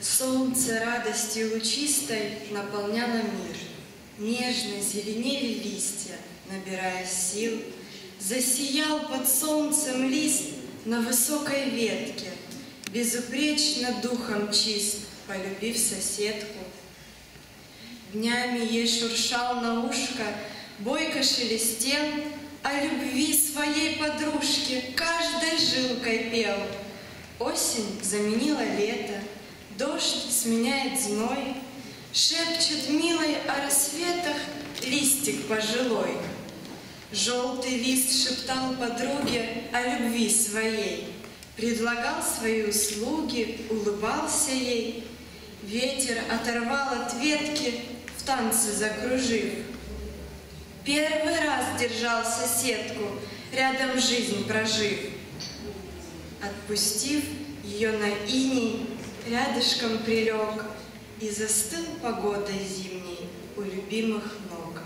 Солнце радостью лучистой наполняло мир. Нежно зеленели листья, набирая сил. Засиял под солнцем лист на высокой ветке, безупречно духом чист, полюбив соседку. Днями ей шуршал на ушко, бойко шелестел, о любви своей подружке каждой жилкой пел. Осень заменила лето, дождь сменяет зной, шепчет милой о рассветах листик пожилой. Желтый лист шептал подруге о любви своей, предлагал свои услуги, улыбался ей. Ветер оторвал от ветки, в танце закружив. Первый раз держал соседку, рядом жизнь прожив. Отпустив ее на иней, рядышком прилег и застыл погодой зимней у любимых ног.